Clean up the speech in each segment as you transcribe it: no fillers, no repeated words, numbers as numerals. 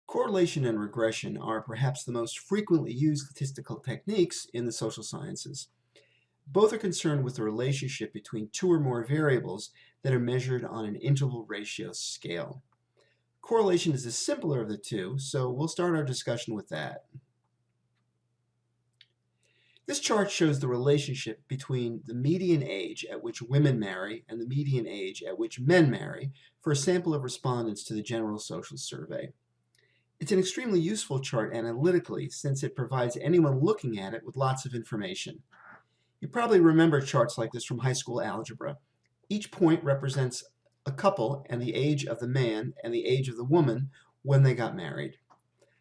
Correlation and regression are perhaps the most frequently used statistical techniques in the social sciences. Both are concerned with the relationship between two or more variables that are measured on an interval ratio scale. Correlation is the simpler of the two, so we'll start our discussion with that. This chart shows the relationship between the median age at which women marry and the median age at which men marry for a sample of respondents to the General Social Survey. It's an extremely useful chart analytically since it provides anyone looking at it with lots of information. You probably remember charts like this from high school algebra. Each point represents a couple and the age of the man and the age of the woman when they got married.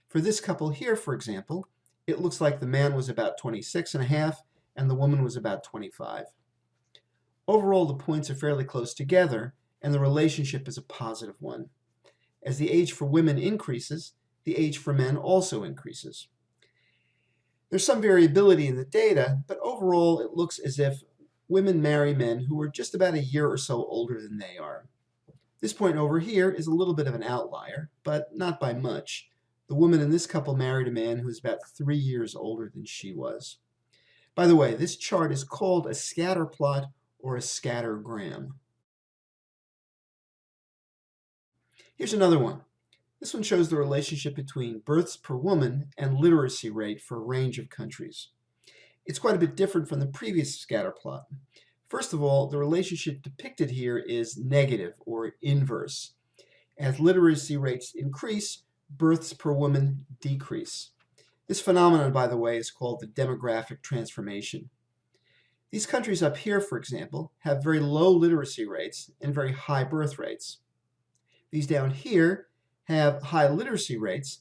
For this couple here, for example, it looks like the man was about 26 and a half and the woman was about 25. Overall, the points are fairly close together and the relationship is a positive one. As the age for women increases, the age for men also increases. There's some variability in the data, but overall it looks as if women marry men who are just about a year or so older than they are. This point over here is a little bit of an outlier, but not by much. The woman in this couple married a man who is about 3 years older than she was. By the way, this chart is called a scatter plot or a scattergram. Here's another one. This one shows the relationship between births per woman and literacy rate for a range of countries. It's quite a bit different from the previous scatter plot. First of all, the relationship depicted here is negative or inverse. As literacy rates increase, births per woman decrease. This phenomenon, by the way, is called the demographic transformation. These countries up here, for example, have very low literacy rates and very high birth rates. These down here have high literacy rates,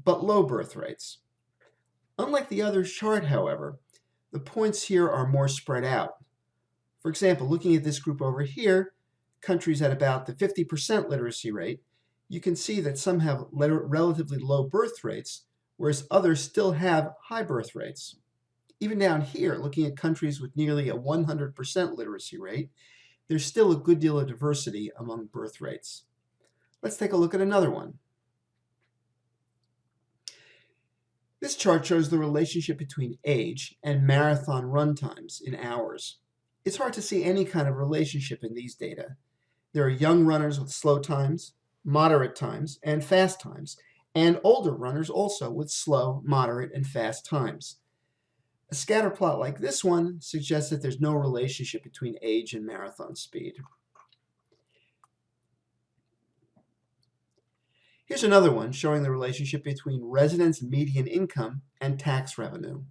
but low birth rates. Unlike the other chart, however, the points here are more spread out. For example, looking at this group over here, countries at about the 50% literacy rate, you can see that some have relatively low birth rates, whereas others still have high birth rates. Even down here, looking at countries with nearly a 100% literacy rate, there's still a good deal of diversity among birth rates. Let's take a look at another one. This chart shows the relationship between age and marathon run times in hours. It's hard to see any kind of relationship in these data. There are young runners with slow times, moderate times, and fast times, and older runners also with slow, moderate, and fast times. A scatter plot like this one suggests that there's no relationship between age and marathon speed. Here's another one showing the relationship between residents' median income and tax revenue.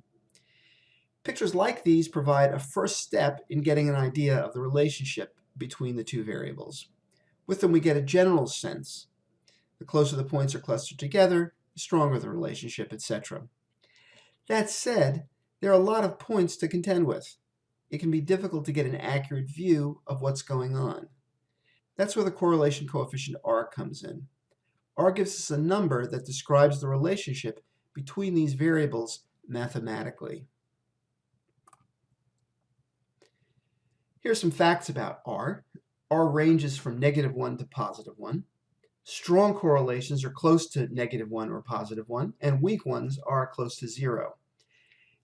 Pictures like these provide a first step in getting an idea of the relationship between the two variables. With them, we get a general sense. The closer the points are clustered together, the stronger the relationship, etc. That said, there are a lot of points to contend with. It can be difficult to get an accurate view of what's going on. That's where the correlation coefficient R comes in. R gives us a number that describes the relationship between these variables mathematically. Here are some facts about R. R ranges from -1 to +1. Strong correlations are close to -1 or +1, and weak ones are close to 0.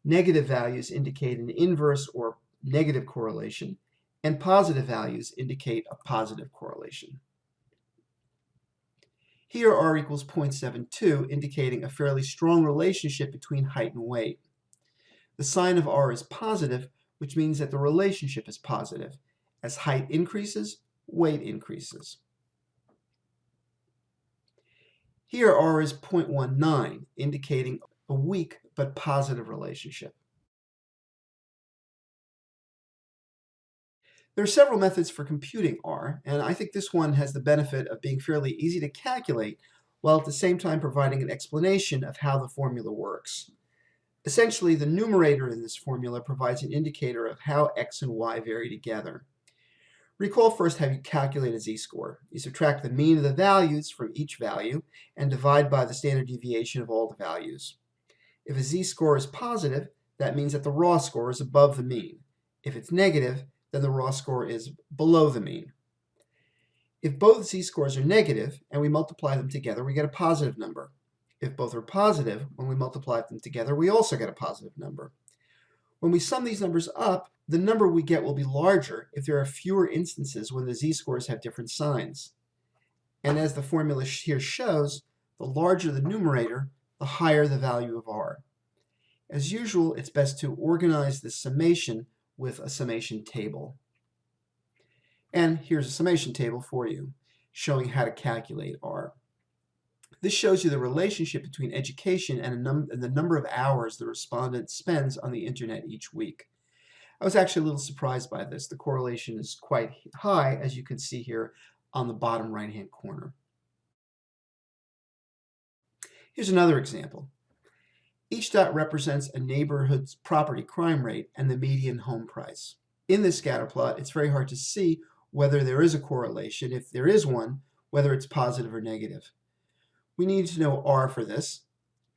Negative values indicate an inverse or negative correlation, and positive values indicate a positive correlation. Here R equals 0.72, indicating a fairly strong relationship between height and weight. The sign of R is positive, which means that the relationship is positive. As height increases, weight increases. Here R is 0.19, indicating a weak but positive relationship. There are several methods for computing R, and I think this one has the benefit of being fairly easy to calculate, while at the same time providing an explanation of how the formula works. Essentially, the numerator in this formula provides an indicator of how x and y vary together. Recall first how you calculate a z-score. You subtract the mean of the values from each value and divide by the standard deviation of all the values. If a z-score is positive, that means that the raw score is above the mean. If it's negative, then the raw score is below the mean. If both z-scores are negative and we multiply them together, we get a positive number. If both are positive, when we multiply them together, we also get a positive number. When we sum these numbers up, the number we get will be larger if there are fewer instances when the z-scores have different signs. And as the formula here shows, the larger the numerator, the higher the value of r. As usual, it's best to organize the summation with a summation table. And here's a summation table for you, showing how to calculate r. This shows you the relationship between education and the number of hours the respondent spends on the internet each week. I was actually a little surprised by this. The correlation is quite high, as you can see here on the bottom right-hand corner. Here's another example. Each dot represents a neighborhood's property crime rate and the median home price. In this scatter plot, it's very hard to see whether there is a correlation. If there is one, whether it's positive or negative. We need to know r for this,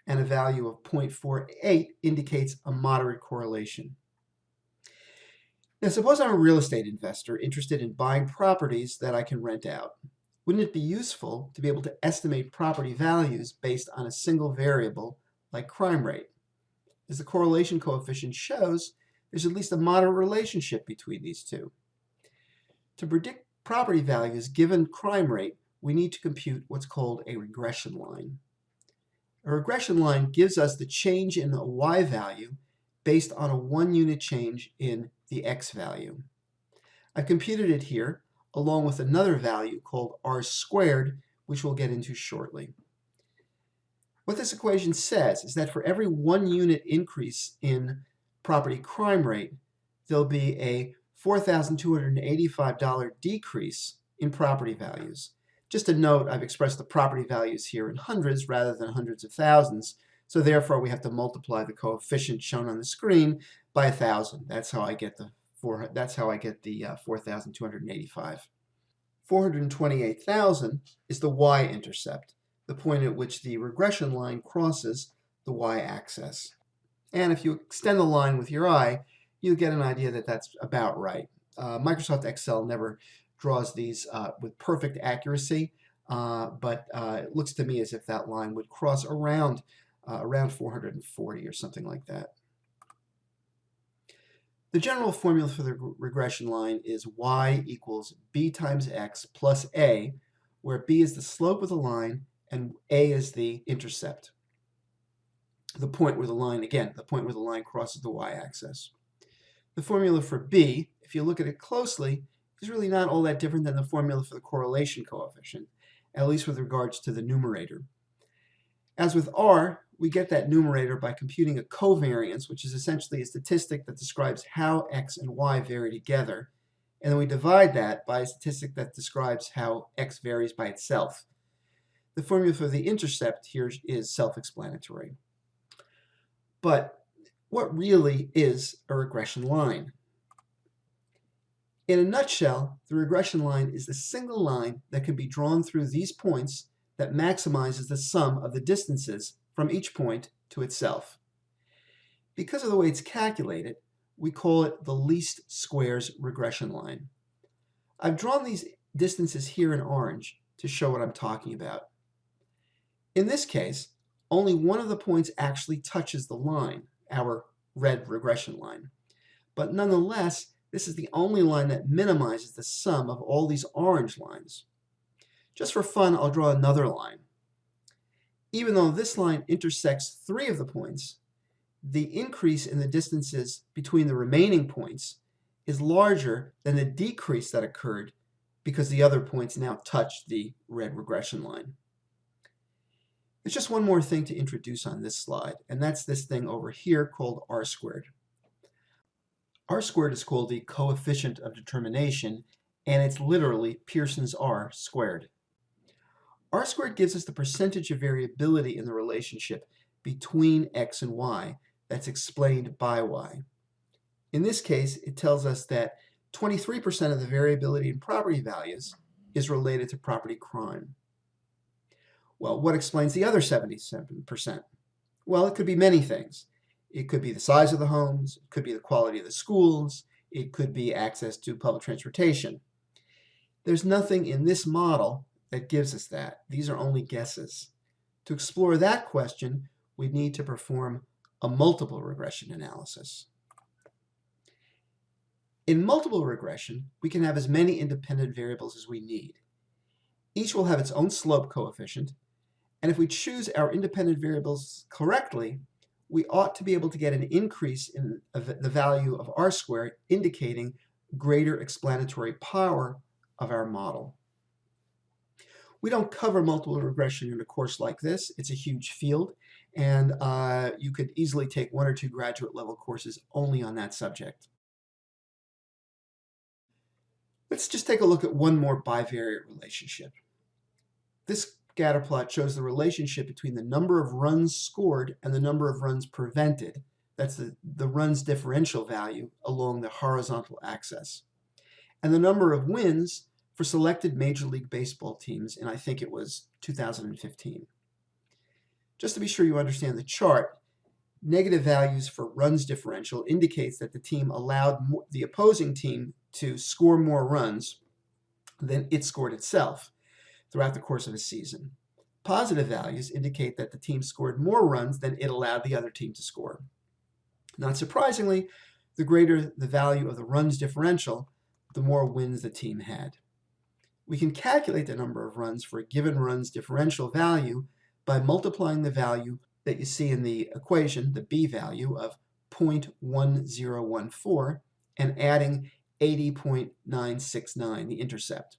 and a value of 0.48 indicates a moderate correlation. Now, suppose I'm a real estate investor interested in buying properties that I can rent out. Wouldn't it be useful to be able to estimate property values based on a single variable like crime rate? As the correlation coefficient shows, there's at least a moderate relationship between these two. To predict property values given crime rate, we need to compute what's called a regression line. A regression line gives us the change in the y value based on a 1-unit change in the x value. I've computed it here along with another value called r squared, which we'll get into shortly. What this equation says is that for every 1-unit increase in property crime rate, there'll be a $4,285 decrease in property values. Just a note, I've expressed the property values here in hundreds rather than hundreds of thousands, so therefore we have to multiply the coefficient shown on the screen by 1,000. That's how I get the 4,285. 428,000 is the y-intercept, the point at which the regression line crosses the y-axis. And if you extend the line with your eye, you get an idea that that's about right. Microsoft Excel never draws these with perfect accuracy, but it looks to me as if that line would cross around 440 or something like that. The general formula for the regression line is y equals b times x plus a, where b is the slope of the line and a is the intercept. The point where the line, again, the point where the line crosses the y-axis. The formula for b, if you look at it closely, is really not all that different than the formula for the correlation coefficient, at least with regards to the numerator. As with r, we get that numerator by computing a covariance, which is essentially a statistic that describes how x and y vary together, and then we divide that by a statistic that describes how x varies by itself. The formula for the intercept here is self-explanatory. But what really is a regression line? In a nutshell, the regression line is the single line that can be drawn through these points that maximizes the sum of the distances from each point to itself. Because of the way it's calculated, we call it the least squares regression line. I've drawn these distances here in orange to show what I'm talking about. In this case, only one of the points actually touches the line, our red regression line. But nonetheless, this is the only line that minimizes the sum of all these orange lines. Just for fun, I'll draw another line. Even though this line intersects 3 of the points, the increase in the distances between the remaining points is larger than the decrease that occurred because the other points now touch the red regression line. There's just one more thing to introduce on this slide, and that's this thing over here called r squared. R squared is called the coefficient of determination, and it's literally Pearson's R squared. R squared gives us the percentage of variability in the relationship between x and y that's explained by y. In this case, it tells us that 23% of the variability in property values is related to property crime. Well, what explains the other 77%? Well, it could be many things. It could be the size of the homes, it could be the quality of the schools, it could be access to public transportation. There's nothing in this model that gives us that. These are only guesses. To explore that question, we need to perform a multiple regression analysis. In multiple regression, we can have as many independent variables as we need. Each will have its own slope coefficient, and if we choose our independent variables correctly, we ought to be able to get an increase in the value of R squared, indicating greater explanatory power of our model. We don't cover multiple regression in a course like this. It's a huge field, and you could easily take 1 or 2 graduate level courses only on that subject. Let's just take a look at one more bivariate relationship. This scatter plot shows the relationship between the number of runs scored and the number of runs prevented. That's the runs differential value along the horizontal axis. And the number of wins for selected Major League Baseball teams in, I think it was 2015. Just to be sure you understand the chart, negative values for runs differential indicates that the team allowed the opposing team to score more runs than it scored itself throughout the course of a season. Positive values indicate that the team scored more runs than it allowed the other team to score. Not surprisingly, the greater the value of the runs differential, the more wins the team had. We can calculate the number of runs for a given runs differential value by multiplying the value that you see in the equation, the B value of 0.1014, and adding 80.969, the intercept.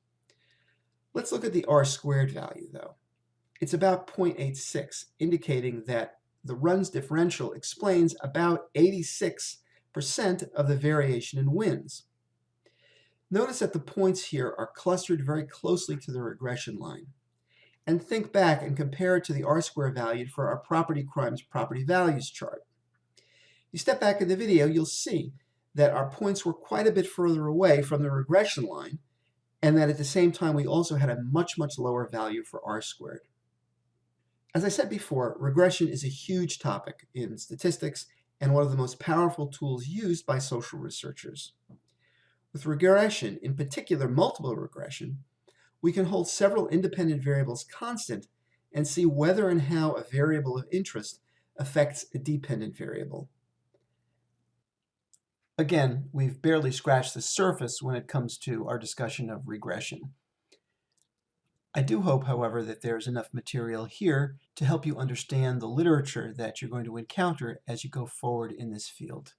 Let's look at the R squared value, though. It's about 0.86, indicating that the runs differential explains about 86% of the variation in wins. Notice that the points here are clustered very closely to the regression line. And think back and compare it to the R-square value for our property crimes property values chart. You step back in the video, you'll see that our points were quite a bit further away from the regression line, and that at the same time we also had a much, much lower value for R-squared. As I said before, regression is a huge topic in statistics and one of the most powerful tools used by social researchers. With regression, in particular multiple regression, we can hold several independent variables constant and see whether and how a variable of interest affects a dependent variable. Again, we've barely scratched the surface when it comes to our discussion of regression. I do hope, however, that there's enough material here to help you understand the literature that you're going to encounter as you go forward in this field.